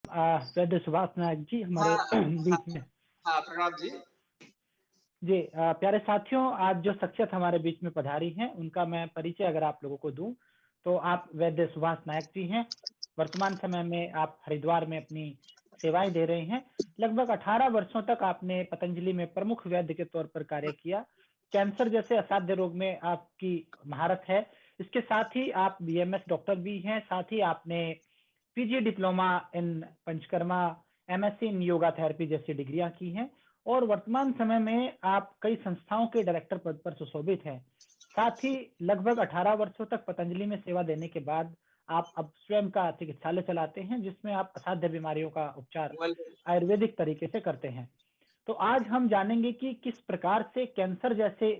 वैद्य सुभाष नायक जी हमारे हाँ हाँ बीच में। हाँ, प्रणाम जी। जी प्यारे साथियों, आज जो शख्सियत हमारे बीच में पधारी हैं उनका मैं परिचय अगर आप लोगों को दूं तो आप वैद्य सुभाष नायक जी हैं। वर्तमान समय में आप हरिद्वार में अपनी सेवाएं दे रहे हैं। लगभग 18 वर्षों तक आपने पतंजलि में प्रमुख वैद्य के तौर पर कार्य किया। कैंसर जैसे असाध्य रोग में आपकी महारत है। इसके साथ ही आप बीएमएस डॉक्टर भी हैं। साथ ही आपने PG diploma in panchakarma, MSc in yoga therapy जैसी डिग्रियां की हैं और वर्तमान समय में आप कई संस्थाओं के डायरेक्टर पद पर सुशोभित हैं। साथ ही लगभग 18 वर्षों तक पतंजलि में सेवा देने के बाद आप अब स्वयं का चिकित्सालय चलाते हैं जिसमें आप असाध्य बीमारियों का उपचार वेल, आयुर्वेदिक तरीके से करते हैं। तो आज हम जानेंगे कि किस प्रकार से कैंसर जैसे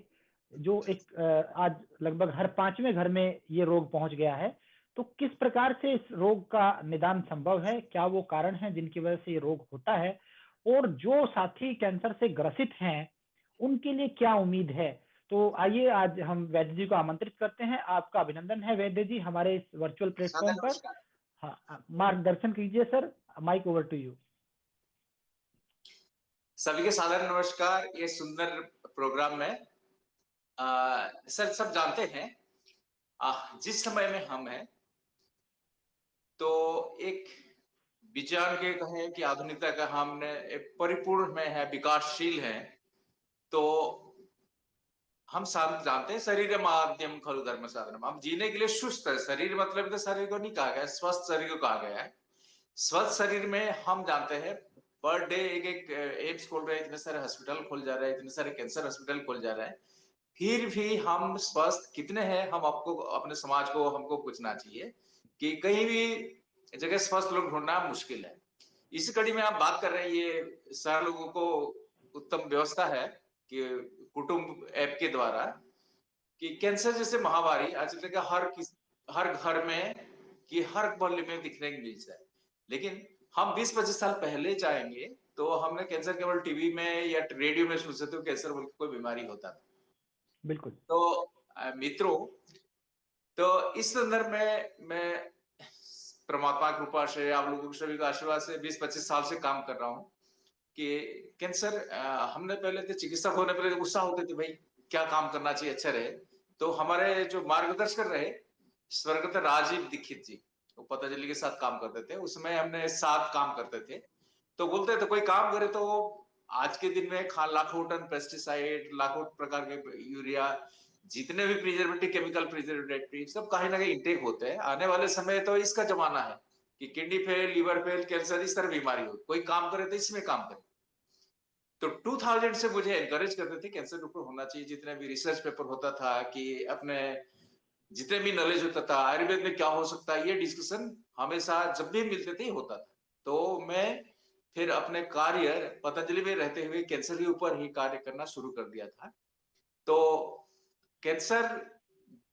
जो एक आज लगभग हर 5वें घर में ये रोग पहुंच गया है, तो किस प्रकार से इस रोग का निदान संभव है, क्या वो कारण है जिनकी वजह से ये रोग होता है और जो साथी कैंसर से ग्रसित हैं उनके लिए क्या उम्मीद है। तो आइए आज हम वैद्य जी को आमंत्रित करते हैं। आपका अभिनंदन है वैद्य जी हमारे इस वर्चुअल सादर प्लेटफॉर्म पर। नमस्कार। हाँ, मार्गदर्शन कीजिए sir. Mike over to you. सभी के सादर नमस्कार। ये सुंदर प्रोग्राम में सर सब जानते हैं जिस समय में हम हैं तो एक विज्ञान के कहें कि आधुनिकता का हमने एक परिपूर्ण में है, विकासशील है। तो हम सब जानते हैं शरीर माध्यम खलु धर्म साधनम। हम जीने के लिए सुस्त है। शरीर मतलब तो शरीर को नहीं कहा गया, स्वस्थ शरीर को कहा गया है। स्वस्थ शरीर में हम जानते हैं पर डे एक एक एम्स खोल रहे हैं, इतने सारे हॉस्पिटल खोल जा रहे हैं, इतने सारे कैंसर हॉस्पिटल खोल जा रहे हैं। फिर भी हम स्वस्थ कितने हैं, हम आपको अपने समाज को हमको पूछना चाहिए कि कहीं भी जगह स्वस्थ लोग ढूंढना मुश्किल है। इसी कड़ी में आप बात कर रहे हैं, ये सारे लोगों को उत्तम व्यवस्था है कि कुटुंब ऐप के द्वारा कि कैंसर जैसे महामारी आजकल का हर घर में कि हर मोहल्ले में दिखने को मिल जाए। लेकिन हम 20-25 साल पहले जाएंगे तो हमने कैंसर केवल टीवी में या रेडियो में सुन सकते हो कैंसर बोल के कोई बीमारी होता था। बिल्कुल। तो मित्रों, तो इस संदर्भ में मैं परमात्मा की कृपा से आप लोगों सभी का आशीर्वाद से 20-25 साल से काम कर रहा हूँ कि कैंसर हमने पहले तो चिकित्सक होने पहले उत्साह होते थे भाई क्या काम करना चाहिए अच्छा रहे। तो हमारे जो मार्गदर्शक रहे स्वर्गत राजीव दीक्षित जी, वो पतंजलि के साथ काम करते थे, उसमें हमने साथ काम करते थे। तो बोलते थे कोई काम करे तो आज के दिन में लाखों टन पेस्टिसाइड, लाखों प्रकार के यूरिया, जितने भी प्रिजर्वेटिव केमिकल प्रिजर्वेटिव सब कहीं ना कहीं इंटेक होते हैं। आने वाले समय तो इसका जमाना है कि kidney fail, liver fail, cancer इस तरह बीमारी हो, कोई काम करे तो इसमें काम करे। तो 2000 से मुझे एनकरेज करते थे कैंसर के ऊपर होना चाहिए, जितने भी रिसर्च पेपर होता था कि अपने जितने भी नॉलेज होता था आयुर्वेद में क्या हो सकता है, ये डिस्कशन हमेशा जब भी मिलते थे होता था। तो मैं फिर अपने कार्य पतंजलि में रहते हुए कैंसर के ऊपर ही कार्य करना शुरू कर दिया था। तो कैंसर,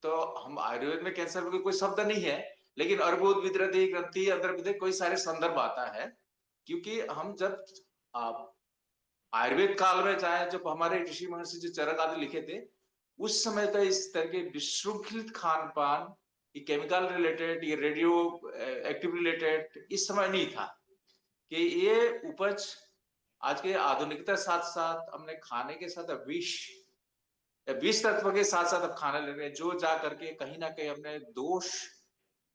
तो हम आयुर्वेद में कैंसर में कोई शब्द नहीं है, लेकिन अर्बुद, विद्रति, ग्रंथि, अंतर्विदे कोई सारे संदर्भ आता है। क्योंकि हम जब आप आयुर्वेद काल में चाहे जब हमारे ऋषि महर्षि जो चरक आदि लिखे थे, उस समय तो इस तरह के विशृंखलित खान पान, ये केमिकल रिलेटेड, ये रेडियो एक्टिव रिलेटेड इस समय नहीं था कि ये उपज आज के आधुनिकता साथ साथ हमने खाने के साथ विष विष तत्व के साथ साथ अब खाने लग रहे हैं, जो जा करके कहीं ना कहीं हमने दोष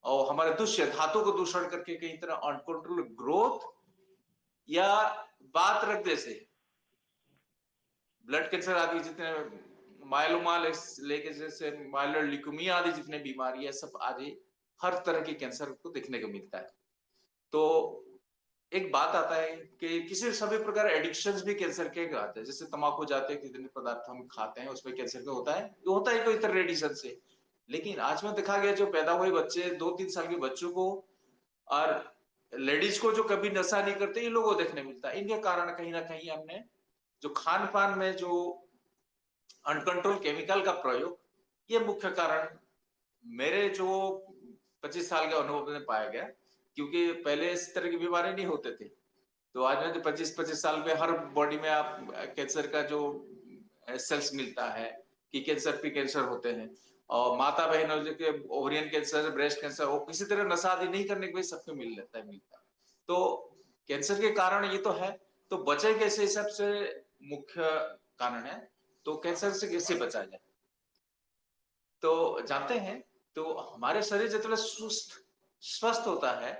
और हमारे दुष्य धातु को दूषण करके कहीं तरह अनकंट्रोल ग्रोथ या बात रख दे से ब्लड कैंसर आदि जितने माइलोमा लेके जैसे माइलर ल्यूकेमिया आदि जितने बीमारी है सब आज हर तरह के कैंसर को देखने को मिलता है। तो एक बात आता है कि किसी सभी प्रकार एडिक्शन भी कैंसर के आते हैं, जैसे तंबाकू जाते हैं, कितने पदार्थ हम खाते हैं उसमें कैंसर का होता है, ये होता है कोई तरह रेडिएशन से। लेकिन आज में देखा गया जो पैदा हुए बच्चे 2-3 साल के बच्चों को और लेडीज को जो कभी नशा नहीं करते, इन लोगों को देखने मिलता है। इनके कारण कहीं ना कहीं हमने जो खान पान में जो अनकंट्रोल केमिकल का प्रयोग, ये मुख्य कारण मेरे जो 25 साल के अनुभव में पाया गया। क्योंकि पहले इस तरह की बीमारी नहीं होते थे। तो आज में जो 25-25 साल में हर बॉडी में आप कैंसर का जो सेल्स मिलता है कि कैंसर पे कैंसर होते हैं, और माता बहनों जो के ओवरियन कैंसर, ब्रेस्ट कैंसर, वो किसी तरह नशा आदि नहीं करने के भी सबको मिल लेता है मिलता है। तो कैंसर के कारण ये तो है, तो बचे कैसे सबसे मुख्य कारण है। तो कैंसर से कैसे बचा जाए? तो जानते हैं, तो हमारे शरीर जितने स्वस्थ होता है,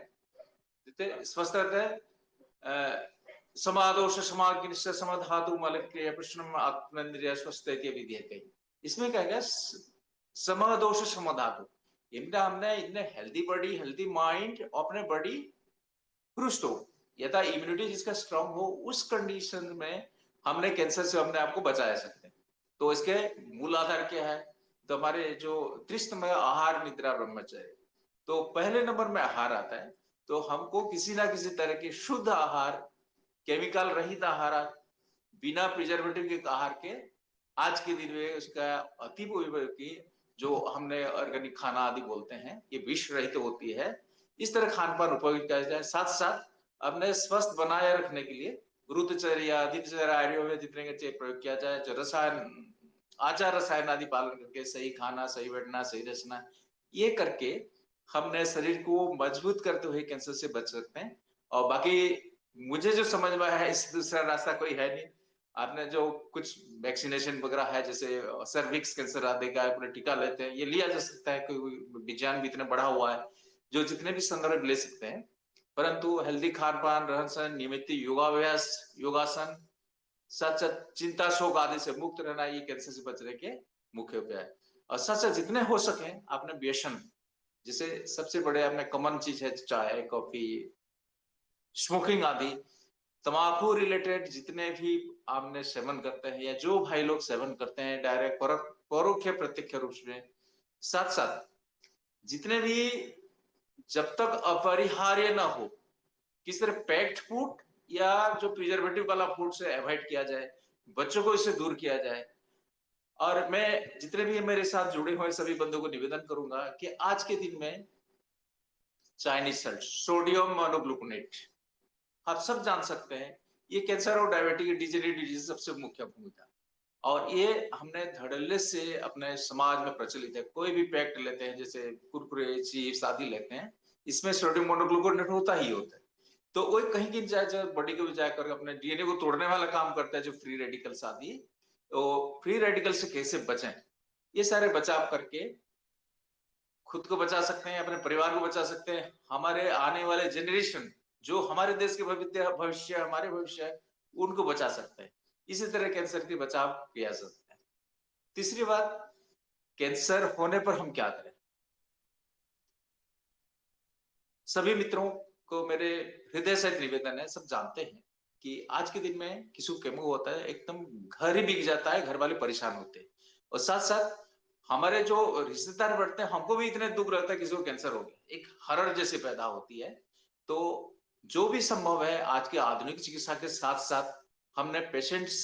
जितने स्वस्थ रहता है, समादोष समाग्निश्च समधातु मलक्रिय प्रश्नम आत्मेन्द्रिय स्वस्थ के विधेयते। इसमें क्या है, समदोष समधातु, इनका हमने इतने हेल्दी बॉडी, हेल्दी माइंड, अपने बॉडी पुरुष हो, यथा इम्यूनिटी जिसका स्ट्रांग हो, उस कंडीशन में हमने कैंसर से अपने आप को बचा सकते हैं। तो इसके मूल आधार क्या है? तो हमारे जो त्रिस्तमय आहार निद्रा ब्रह्मचर्य, तो पहले नंबर में आहार आता है। तो हमको किसी ना किसी तरह की शुद्ध आहार, केमिकल रहित आहार, बिना प्रिजर्वेटिव के आहार के, आज के दिन में उसका अति की जो हमने ऑर्गेनिक खाना आदि बोलते हैं, ये विष रहित होती है। इस तरह खान पान उपयोग किया जाए, साथ साथ अपने स्वस्थ बनाए रखने के लिए ऋतुचर्या, दिनचर्या, आयुर्वेद जितने के प्रयोग किया जाए, जो रसायन, आचार रसायन आदि पालन करके सही खाना, सही बैठना, सही रचना, ये करके हमने शरीर को मजबूत करते हुए कैंसर से बच सकते हैं। और बाकी मुझे जो समझ में है, इस दूसरा रास्ता कोई है नहीं। आपने जो कुछ वैक्सीनेशन वगैरह है, जैसे सर्विक्स कैंसर आदि का अपने टीका लेते हैं, ये लिया जा सकता है, कोई विज्ञान भी इतना बढ़ा हुआ है, जो जितने भी संदर्भ ले सकते हैं। परंतु हेल्दी खान पान, रहन सहन, नियमित योगाभ्यास, योगासन, साथ साथ चिंता शोक आदि से मुक्त रहना, ये कैंसर से बचने के मुख्य उपाय है। और साथ साथ जितने हो सके आपने व्यसन, जिसे सबसे बड़े आपने कॉमन चीज है, चाय, कॉफी, स्मोकिंग आदि, तंबाकू रिलेटेड जितने भी आपने सेवन करते हैं, या जो भाई लोग सेवन करते हैं डायरेक्ट परोक्ष प्रत्यक्ष रूप में, साथ साथ जितने भी, जब तक अपरिहार्य ना हो, किस तरह पैक्ड फूड या जो प्रिजर्वेटिव वाला फूड से अवॉइड किया जाए, बच्चों को इससे दूर किया जाए। और मैं जितने भी मेरे साथ जुड़े हुए सभी बंधुओं को निवेदन करूंगा कि आज के दिन में चाइनीज सल्ट, सोडियम मोनोग्लूकोनेट, आप सब जान सकते हैं, ये कैंसर और डायबिटीज, डिजीज सबसे मुख्य भूमिका। और ये हमने धड़ल्ले से अपने समाज में प्रचलित है। कोई भी पैक्ट लेते हैं, जैसे कुरकुरे, चिप्स आदि लेते हैं, इसमें सोडियम मोनोग्लूकोनेट होता ही होता है। तो वो कहीं की जाए बॉडी को भी जाकर अपने डीएनए को तोड़ने वाला काम करता है, जो फ्री रेडिकल्स आदि। तो फ्री रेडिकल से कैसे बचें, ये सारे बचाव करके खुद को बचा सकते हैं, अपने परिवार को बचा सकते हैं, हमारे आने वाले जनरेशन, जो हमारे देश के भविष्य, हमारे भविष्य है, उनको बचा सकते हैं। इसी तरह कैंसर के बचाव किया जा सकता है। तीसरी बात, कैंसर होने पर हम क्या करें? सभी मित्रों को मेरे हृदय से निवेदन है, सब जानते हैं कि आज के दिन में किसी को केमो होता है, एकदम घर ही बिक जाता है, घर वाले परेशान होते हैं। और साथ साथ हमारे जो रिश्तेदार बढ़ते हैं, हमको भी इतने दुख रहता है किसी को कैंसर हो गया, एक हरड़ जैसे पैदा होती है। तो जो भी संभव है, आज के आधुनिक चिकित्सा के साथ साथ हमने पेशेंट्स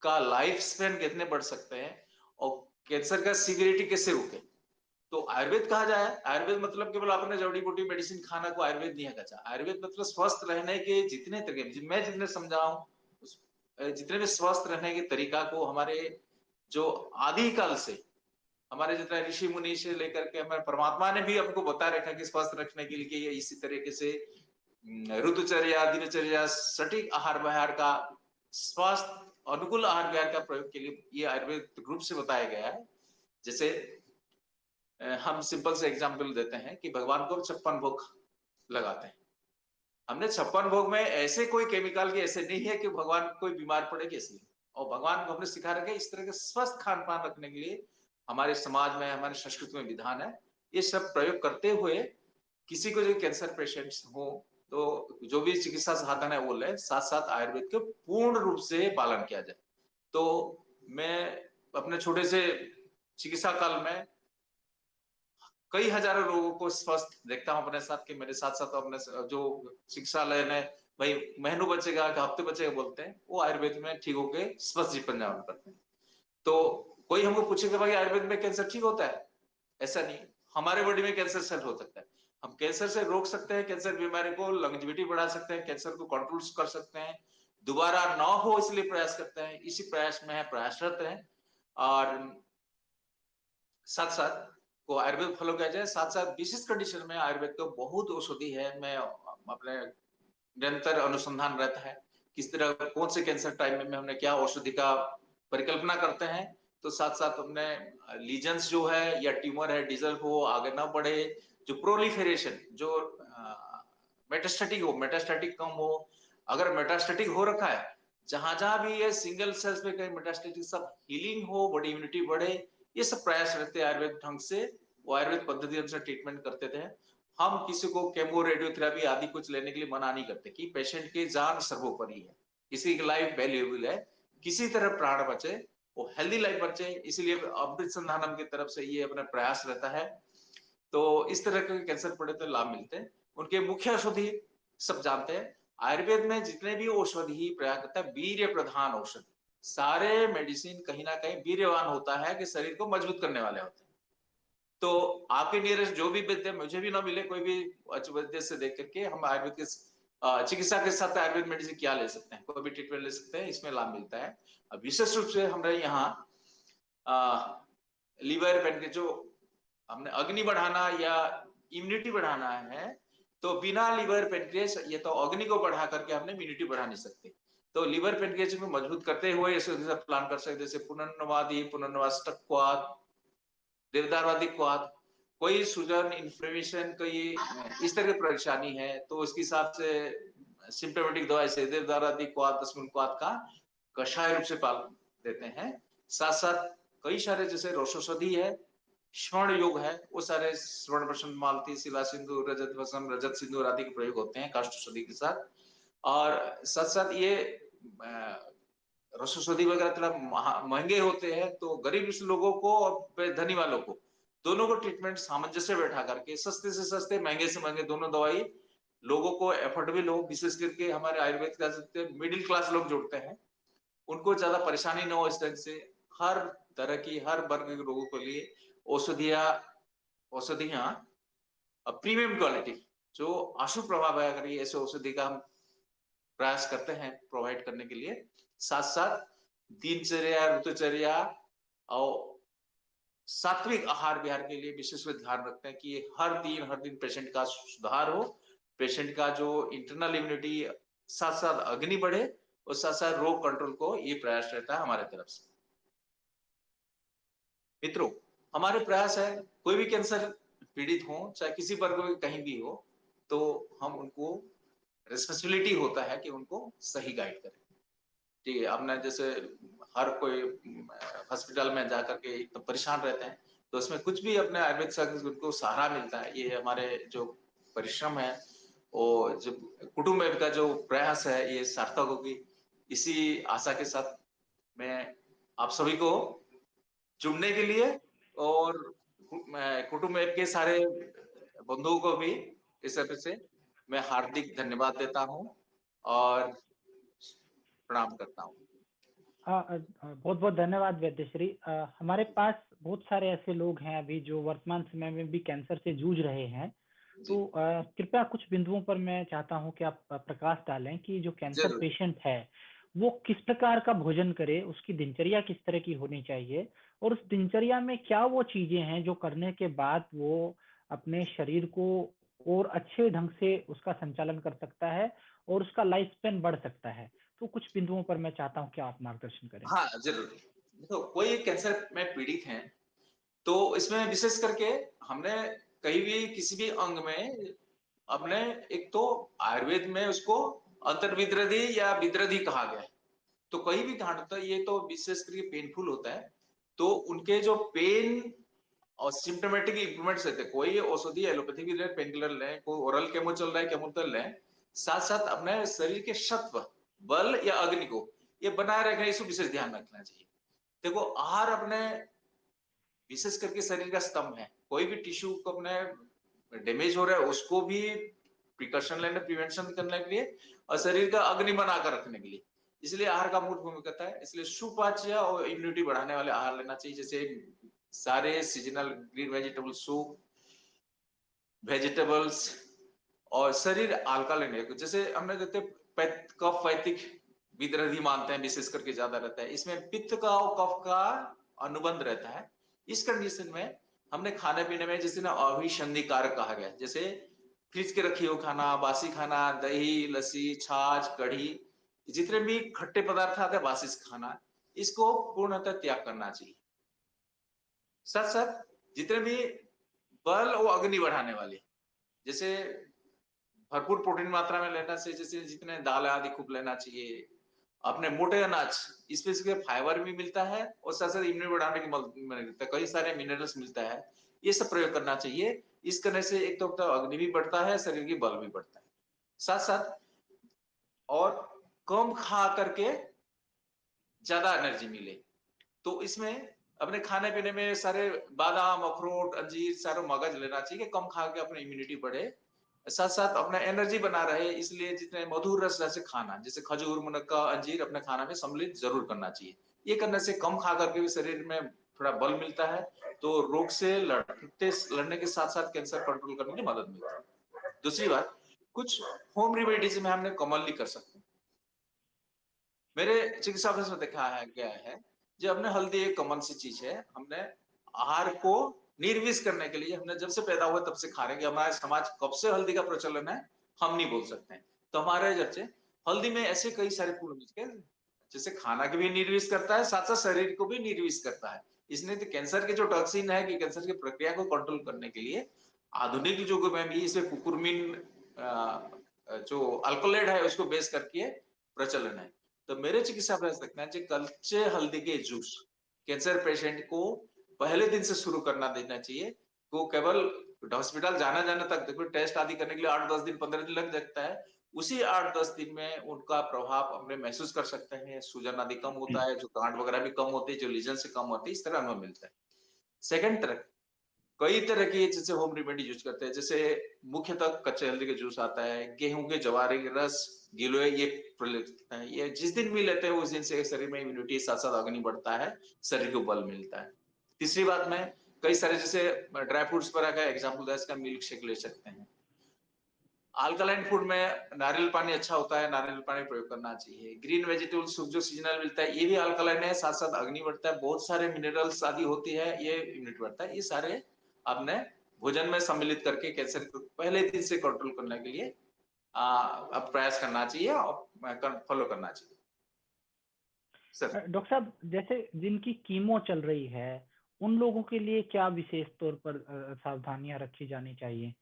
का लाइफ स्पेन कितने बढ़ सकते हैं, और कैंसर का सीवियरिटी कैसे रोके। तो आयुर्वेद कहा जाए, आयुर्वेद मतलब केवल आपने जड़ी बूटी मेडिसिन खाना को आयुर्वेद नहीं कहना चाहा। आयुर्वेद मतलब स्वस्थ रहने के जितने तरीके, मैं जितने समझा हूं, जितने भी स्वस्थ रहने के तरीका को हमारे जो आदि काल से, हमारे जितने ऋषि मुनि से लेकर के हमारे परमात्मा ने भी हमको बता रखा कि स्वस्थ रखने के लिए इसी तरीके से ऋतुचर्या, दिनचर्या, सटीक आहार विहार का, स्वास्थ्य अनुकूल आहार विहार का प्रयोग के लिए ये आयुर्वेद रूप से बताया गया है। जैसे हम सिंपल से एग्जाम्पल देते हैं कि भगवान को 56 भोग लगाते हैं। हमने 56 भोग में ऐसे कोई केमिकल की ऐसे नहीं है कि भगवान कोई बीमार पड़े कैसे। और भगवान को हमने सिखा रखे इस तरह के स्वस्थ खान पान रखने के लिए, हमारे समाज में, हमारे संस्कृति में विधान है। ये सब प्रयोग करते हुए किसी को जो कैंसर पेशेंट्स हो, तो जो भी चिकित्सा साधन है वो ले, साथ साथ आयुर्वेद के पूर्ण रूप से पालन किया जाए। तो मैं अपने छोटे से चिकित्सा काल में कई हजारों लोगों को स्वस्थ देखता हूं अपने साथ, कि मेरे साथ साथ अपने जो चिकित्सालय में भाई महीनों बचेगा कि हफ्ते बचेगा बोलते हैं, वो आयुर्वेद में ठीक होके स्वस्थ जीवन यापन करते हैं। तो कोई हमको पूछेगा भाई आयुर्वेद में कैंसर ठीक होता है? ऐसा नहीं, हमारे बॉडी में कैंसर सेल हो सकता है, हम कैंसर से रोक सकते हैं, कैंसर बीमारी को लॉन्जेविटी बढ़ा सकते हैं, कैंसर को कंट्रोल कर सकते हैं, दोबारा ना हो इसलिए प्रयास करते हैं, इसी प्रयास में है, प्रयासरत है। और साथ साथ को आयुर्वेद फॉलो किया जाए, साथ साथ विशिष्ट कंडीशन में आयुर्वेद तो बहुत औषधि है। मैं अपने निरंतर अनुसंधान रहता है, किस तरह कौन से कैंसर टाइम में हमने क्या औषधि का परिकल्पना करते हैं, तो साथ-साथ हमने लीजन्स जो है या ट्यूमर है डिज़ल्व हो, आगे ना बढ़े, जो प्रोलिफरेशन जो मेटास्टैटिक कम हो, अगर मेटास्टैटिक हो रखा है, जहाँ-जहाँ भी ये सिंगल सेल्स में कहीं मेटास्टैटिक सब हीलिंग हो, बॉडी इम्यूनिटी बढ़े, ये सब प्रयास रहते हैं आयुर्वेद ढंग से, वो आयुर्वेद पद्धति अनुसार ट्रीटमेंट करते थे। हम किसी को केमो रेडियोथेरेपी आदि कुछ लेने के लिए मना नहीं करते कि पेशेंट की जान सर्वोपरि है, किसी की लाइफ वैल्यूएबल है, किसी तरह प्राण बचे, वो हेल्दी लाइफ बचे, इसीलिए अमृत संधानम की तरफ से ये अपना प्रयास रहता है। तो इस तरह के कैंसर पड़े तो लाभ मिलते हैं। उनके मुख्य औषधि सब जानते हैं। आयुर्वेद में जितने भी औषधि प्रयोग करता है, वीर्य प्रधान औषधि। सारे मेडिसिन कहीं न कहीं वीर्यवान होता है कि शरीर को मजबूत करने वाले होते हैं। तो आपके नियरेस्ट जो भी वैद्य मुझे भी ना मिले कोई भी अच्छे वैद्य से देख करके हम आयुर्वेद के चिकित्सा के साथ आयुर्वेद मेडिसिन क्या ले सकते हैं, कोई भी ट्रीटमेंट ले सकते हैं, इसमें लाभ मिलता है। विशेष रूप से हमारे यहाँ लीवर पेन जो हमने अग्नि बढ़ाना या इम्यूनिटी बढ़ाना है, तो बिना लीवर पेनक्रियास ये तो अग्नि को बढ़ा करके हमने इम्यूनिटी बढ़ा नहीं सकते। तो लीवर पेनक्रियास को मजबूत करते हुए ऐसे प्लान कर सकते, जैसे पुनर्नवादी पुनर्नवास्तकवाद, देवदारवादी क्वाद, कोई सूजन इन्फ्लेमेशन कोई इस तरह की परेशानी है, तो उसके हिसाब से सिम्प्टोमेटिक दवाई से देवदारवादी क्वाद, दशमूल क्वाद का कषाय रूप से पाल देते हैं। साथ-साथ कई सारे जैसे रोषौषधि है, स्वर्ण योग है, वो सारे स्वर्ण बसंत मालती, शिला सिंदूर, रजत वसम, रजत सिंदूर आदि के प्रयोग होते हैं काष्ठौषधि के साथ। और साथ-साथ ये रसौषधि वगैरह थोड़ा महंगे होते हैं, तो गरीब लोगों को और धनी वालों को दोनों को ट्रीटमेंट सामंजस्य बैठा करके सस्ते से सस्ते महंगे से महंगे दोनों दवाई लोगों को एफोर्डेबल हो, विशेष करके हमारे आयुर्वेद का मिडिल क्लास लोग जुड़ते हैं, उनको ज्यादा परेशानी न हो, इस तरह से हर तरह की हर वर्ग के लोगों के लिए औषधियां औषधियां प्रीमियम क्वालिटी जो आशु प्रभाव है, अगर ये ऐसे औषधि का हम प्रयास करते हैं प्रोवाइड करने के लिए, साथ साथ दिनचर्या ऋतुचर्या और सात्विक आहार विहार के लिए विशेष ध्यान रखते हैं कि हर दिन पेशेंट का सुधार हो, पेशेंट का जो इंटरनल इम्यूनिटी साथ साथ अग्नि बढ़े और साथ साथ रोग कंट्रोल को ये प्रयास रहता है हमारे तरफ से। मित्रों, हमारे प्रयास है कोई भी कैंसर पीड़ित हो चाहे किसी वर्ग में कहीं भी हो, तो हम उनको रिस्पॉन्सिबिलिटी होता है कि उनको सही गाइड करें। ठीक है, अब ना जैसे हर कोई हॉस्पिटल में जाकर के एकदम परेशान रहते हैं, तो उसमें कुछ भी अपने आयुर्वेद से उनको सहारा मिलता है। ये हमारे जो परिश्रम है, वो जो कुटुंब का जो प्रयास है, ये सार्थक होगी। इसी आशा के साथ मैं आप सभी को जुड़ने के लिए और कुटुंब के सारे बंधुओं को भी इस तरह से मैं हार्दिक धन्यवाद देता हूँ और प्रणाम करता हूँ। बहुत-बहुत धन्यवाद वैद्यश्री। हमारे पास बहुत सारे ऐसे लोग हैं अभी जो वर्तमान समय में भी कैंसर से जूझ रहे हैं। जी, तो कृपया कुछ बिंदुओं पर मैं चाहता हूँ कि आप प्रकाश डालें कि जो कैंसर जरूर। पेशेंट है, वो किस प्रकार का भोजन करे, उसकी दिनचर्या किस तरह की होनी चाहिए और उस दिनचर्या में क्या वो चीजें हैं जो करने के बाद वो अपने शरीर को और अच्छे ढंग से उसका संचालन कर सकता है और उसका लाइफ स्पैन बढ़ सकता है। तो कुछ बिंदुओं पर मैं चाहता हूँ कि आप मार्गदर्शन करें। हाँ, ज़रूर। देखो, कोई कैंसर में पीड़ित हैं, तो इसमें विशेष करके हमने कहीं भी किसी भी अंग में हमने एक तो आयुर्वेद में उसको अंतर्विद्रदी या विद्रदी कहा गया है। तो कहीं भी कांड होता है, ये तो विशेष करके पेनफुल होता है। तो उनके जो पेन और सिम्प्टोमेटिक इम्प्रूवमेंट्स रहते हैं, कोई औषधि एलोपैथी भी लें, पेन किलर लें, कोई ओरल केमो चल रहा है, केमो तो लें। साथ-साथ अपने शरीर के सत्व, बल या अग्नि को ये बनाए रखना, इसको विशेष ध्यान रखना चाहिए। देखो, आहार अपने विशेष करके शरीर का स्तंभ है। कोई भी टिश्यू को अपने डैमेज हो रहा है, उसको भी प्रिकॉशन लेने, प्रिवेंशन करने के लिए और शरीर का अग्नि बनाकर रखने के लिए। इसलिए आहार का मूल भूमिका है। इसलिए सुपाच्य और इम्यूनिटी बढ़ाने वाले आहार लेना चाहिए, जैसे सारे seasonal green vegetable soup, vegetables और शरीर हल्का लेने को, जैसे हमने कहते कफ वैतिक विद्रही मानते हैं, विशेष करके ज्यादा रहता है। इसमें पित्त का और कफ का अनुबंध रहता है। इस कंडीशन में हमने खाने पीने में जैसे ना अभिसंधि कारक कहा गया, जैसे फ्रिज के रखी हो खाना, बासी खाना, दही, लस्सी, छाछ, कढ़ी, जितने भी खट्टे पदार्थ आते हैं बासी खाना, इसको पूर्णतः त्याग करना चाहिए। साथ-साथ जितने भी बल और अग्नि बढ़ाने वाले, जैसे भरपूर प्रोटीन मात्रा में लेना चाहिए, जैसे जितने दाल आदि खूब लेना चाहिए। अपने मोटे अनाज, इसमें से फाइबर भी मिलता है और साथ-साथ इम्यूनिटी बढ़ाने की मिलता है, कई सारे मिनरल्स मिलता है। ये सब प्रयोग करना चाहिए। इस करने से एक तो अग्नि भी बढ़ता है, शरीर की बल भी बढ़ता है। साथ-साथ और कम खा करके ज़्यादा एनर्जी मिले। तो इसमें अपने खाने-पीने में सारे बादाम, अखरोट, अंजीर, सारा मगज लेना चाहिए कि कम खा के अपनी इम्यूनिटी बढ़े। साथ-साथ अपना एनर्जी बना रहे, इसलिए जितने मधुर रस जैसे खाना, जैसे खजूर, मुनक्का, अंजीर अपने खाना में सम्मिलित ज़रूर करना चाहिए। ये करने से कम खा करके भी शरीर में थोड़ा बल मिलता है, तो रोग से लड़ने के साथ-साथ कैंसर कंट्रोल करने में मदद मिलती है। दूसरी बात, कुछ होम रेमेडीज़ में हमने कॉमनली कर सकते हैं। मेरे चिकित्सा अभ्यास में देखा है गया है, जो हमने हल्दी एक कॉमन सी चीज़ है, हमने आहार को निर्विष करने के लिए हमने जब से पैदा हुए तब से खा रहे हैं कि हमारे समाज कब से हल्दी का प्रचलन है, हम नहीं बोल सकते हैं। तो हमारे जब से हल्दी में ऐसे कई सारे गुण मिलते हैं, जैसे खाना को भी निर्विष करता है, साथ-साथ शरीर को भी निर्विष करता है। इसने तो कैंसर के जो टॉक्सिन है कि कैंसर की प्रक्रिया को कंट्रोल करने के लिए आधुनिक युग में भी इसे कुकुरमिन जो अल्कोलॉइड है उसको बेस करके प्रचलन है। तो मेरे चिकित्सा अभ्यास देखना है, जो कच्चे हल्दी के जूस कैंसर पेशेंट को पहले दिन से शुरू करना देना चाहिए। वो केवल हॉस्पिटल जाना तक देखो टेस्ट आदि करने के लिए 8-10 दिन 15 दिन लग जाता है। उसी 8-10 दिन में उनका प्रभाव हमने महसूस कर सकते हैं, सूजन आदि कम होता है, जो गांठ वगैरह भी कम होती है, जो लीजन से कम होती है, इस तरह अनुभव मिलता है। सेकंड तरह कई तरह की जैसे होम रेमेडी यूज करते हैं, जैसे मुख्यतः कच्चे हल्दी का जूस आता है, गेहूं के जवारे के रस, गिलोय, ये प्रलेप है। ये जिस दिन भी लेते हैं उस दिन से शरीर में इम्यूनिटी साथ साथ अग्नि बढ़ता है, शरीर को बल मिलता है। तीसरी बात में कई सारे जैसे ड्राई फ्रूट्स पर का एग्जाम्पल इसका मिल्क शेक ले सकते हैं। अल्कलाइन फूड में नारियल पानी अच्छा होता है, नारियल पानी प्रयोग करना चाहिए। ग्रीन वेजिटेबल सूप जो सीजनल मिलता है, ये भी अल्कलाइन है, साथ साथ अग्नि बढ़ता है, बहुत सारे मिनरल्स आदि होती है, ये इम्यूनिटी बढ़ता है। ये सारे आपने भोजन में सम्मिलित करके कैंसर को पहले दिन से कंट्रोल करने के लिए अब प्रयास करना चाहिए और फॉलो करना चाहिए सर। डॉक्टर साहब, जैसे जिनकी कीमो चल रही है, उन लोगों के लिए क्या विशेष तौर पर सावधानियां रखी जानी चाहिए?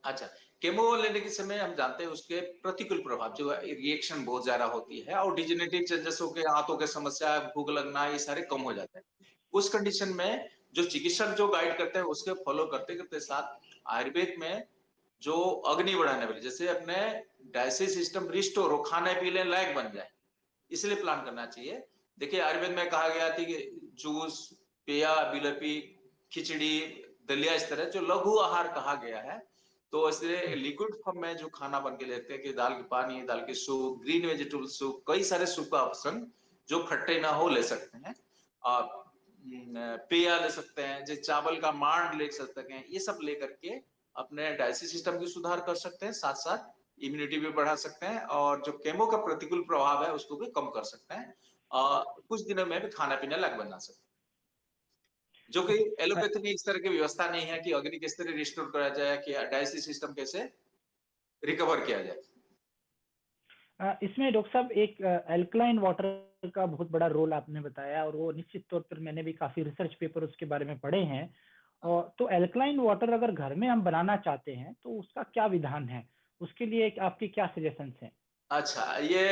अच्छा, केमो लेने के समय हम जानते हैं उसके प्रतिकूल प्रभाव जो है, रिएक्शन बहुत ज्यादा होती है और डिजेनरेटिव चेंजेस होकर आंतों के समस्या, भूख लगना, ये सारे कम हो जाते हैं। उस कंडीशन में जो चिकित्सक जो गाइड करते हैं उसके फॉलो करते करते साथ आयुर्वेद में जो अग्नि बढ़ाने वाले, जैसे अपने डाइजेस्टिव सिस्टम रिस्टोर हो, खाने पीने लायक बन जाए, इसलिए प्लान करना चाहिए। देखिए आयुर्वेद में कहा गया था कि जूस, पेया, बिलपी, खिचड़ी, दलिया, इस तरह जो लघु आहार कहा गया है। तो इसलिए लिक्विड फॉर्म में जो खाना बन के लेते हैं कि दाल की पानी, दाल की सूप, ग्रीन वेजिटेबल सूप, कई सारे सूप का ऑप्शन जो खट्टे ना हो ले सकते हैं। और पेया ले सकते हैं, जो चावल का मांड ले सकते हैं, ये सब लेकर के अपने डाइजेस्टिव सिस्टम की सुधार कर सकते हैं, साथ साथ इम्यूनिटी भी बढ़ा सकते हैं और जो केमो का प्रतिकूल प्रभाव है उसको भी कम कर सकते हैं। कुछ दिनों में भी खाना पीना लायक बना सकते हैं, जो कि अ, एलोपैथी में इस तरह की व्यवस्था नहीं है कि अग्नि किस तरह रिस्टोर करा जाए, कि डाइजेस्टिव सिस्टम कैसे रिकवर किया जाए। इसमें डॉक्टर साहब एक एल्कलाइन वाटर का बहुत बड़ा रोल आपने बताया, और वो निश्चित तौर पर मैंने भी काफी रिसर्च पेपर उसके बारे में पढ़े हैं। और तो एल्कलाइन वाटर अगर घर में हम बनाना चाहते हैं तो उसका क्या विधान है? उसके लिए आपकी क्या सजेशंस हैं? अच्छा, ये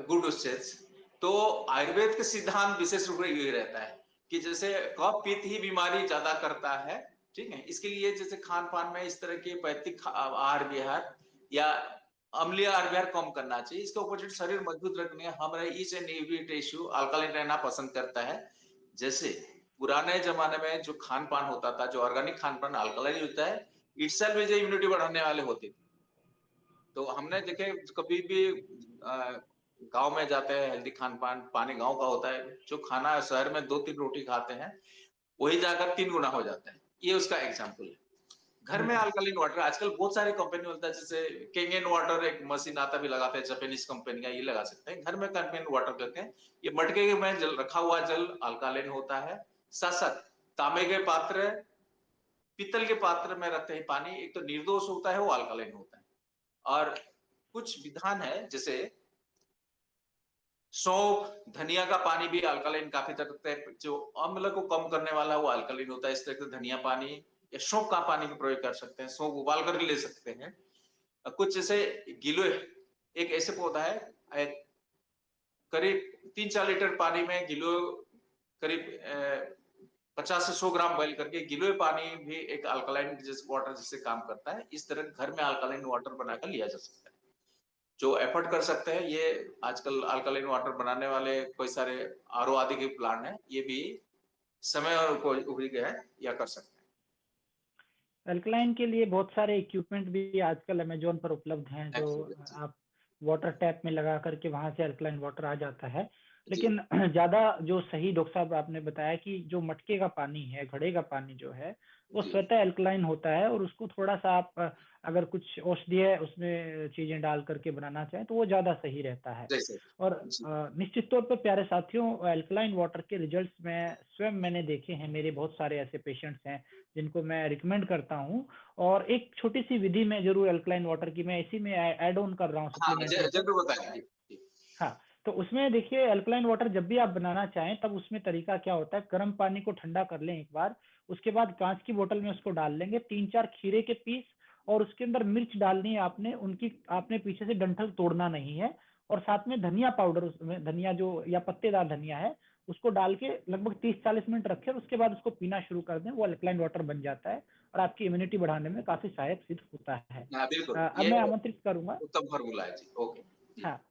गुड क्वेश्चन। तो आयुर्वेद के सिद्धांत विशेष रूप से ये रहता है कि जैसे कफ पित्त ही बीमारी ज्यादा करता है, ठीक है। इसके लिए जैसे खान पान में इस तरह के पैतृक आहार विहार या अम्लीय आहार विहार कम करना चाहिए। इसके अपोजिट शरीर मजबूत रखने हमारा each and every tissue alkaline रहना पसंद करता है। जैसे पुराने जमाने में जो खान पान होता था, जो ऑर्गेनिक खान पान अल्कलाइन होता है, इटसेल्फ जो इम्यूनिटी बढ़ाने वाले होते थे। तो हमने देखे कभी भी गांव में जाते हैं, हेल्दी खान पान पानी गांव का होता है, जो खाना शहर में 2-3 रोटी खाते हैं वही जाकर 3 गुना हो जाता है। ये उसका एग्जाम्पल है। घर में बिल्कुल। अल्कलाइन वाटर आजकल बहुत सारे कंपनी होता है, जैसे केंगेन वाटर एक मशीन आता भी लगाते हैं, जापानीज कंपनी का, ये लगा सकते हैं घर में। केंगेन वाटर करके ये मटके में जल रखा हुआ जल अल्कलाइन होता है। साथ साथ तांबे के पात्र पीतल के पात्र में रखते हैं पानी, एक तो निर्दोष होता है, वो अल्कलाइन होता है। और कुछ विधान है, जैसे सौंफ, धनिया का पानी भी अल्कलाइन काफी तरह तक, जो अम्ल को कम करने वाला है वो अल्कलाइन होता है। इस तरह से धनिया पानी या सौंफ का पानी का प्रयोग कर सकते हैं, सौंफ उबाल कर ले सकते हैं। कुछ जैसे गिलोय, एक ऐसे पौधा है, करीब 3-4 लीटर पानी में गिलोय करीब 50 से 100 ग्राम बॉइल करके, गिलोय पानी भी एक अल्कलाइन जैसे वाटर जैसे काम करता है। इस तरह घर में अल्कलाइन वाटर बनाकर लिया जा सकता है। जो एफर्ट कर सकते हैं, ये आजकल अल्कलाइन वाटर बनाने वाले कोई सारे आरओ आदि के प्लांट हैं, ये भी समय और उपयोगी है, या कर सकते हैं। अल्कलाइन के लिए बहुत सारे इक्विपमेंट भी आजकल अमेजोन पर उपलब्ध हैं, जो जी, आप वाटर टैप में लगा करके वहां से अल्कलाइन वाटर आ जाता है। जी, लेकिन ज्यादा जो सही डॉक्टर साहब आपने बताया कि जो मटके का पानी है, घड़े का पानी जो है, वो जी, स्वतः अल्कलाइन होता है, और उसको थोड़ा सा आप अगर कुछ औषधीय उसमें चीजें डाल करके बनाना चाहें तो वो ज्यादा सही रहता है। जैसे और जी, निश्चित तौर पर प्यारे साथियों, अल्कलाइन वाटर के रिजल्ट्स में स्वयं मैंने देखे हैं। मेरे बहुत सारे ऐसे पेशेंट्स हैं जिनको मैं रिकमेंड करता हूँ। और एक छोटी सी विधि मैं जरूर अल्कलाइन वाटर की मैं इसी में ऐड ऑन कर रहा हूँ हाँ, सप्लीमेंट्री पर। जरूर बताएं जी, जी, हाँ, तो उसमें देखिए, अल्कलाइन वाटर जब भी आप बनाना चाहें तब उसमें तरीका क्या होता है, गर्म पानी को ठंडा कर लें एक बार, उसके बाद कांच की बोतल में उसको डाल लेंगे, 3-4 खीरे के पीस, और उसके अंदर मिर्च डालनी है आपने, उनकी आपने पीछे से डंठल तोड़ना नहीं है, और साथ में धनिया पाउडर, उसमें धनिया जो या पत्तेदार धनिया है उसको डाल के लगभग 30-40 मिनट रखें, और उसके बाद उसको पीना शुरू कर दें। वो अल्कलाइन वाटर बन जाता है और आपकी इम्यूनिटी बढ़ाने में काफी सहायक सिद्ध होता है। हाँ, बिल्कुल, अब ये मैं आमंत्रित करूंगा, उत्तम फॉर्मूला है जी, ओके, जी। हाँ,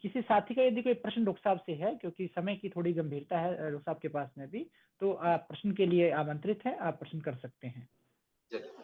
किसी साथी का यदि कोई प्रश्न डॉक्टर साहब से है, क्योंकि समय की थोड़ी गंभीरता है डॉक्टर साहब के पास में भी, तो आप प्रश्न के लिए आमंत्रित हैं, आप प्रश्न कर सकते हैं। चलिए।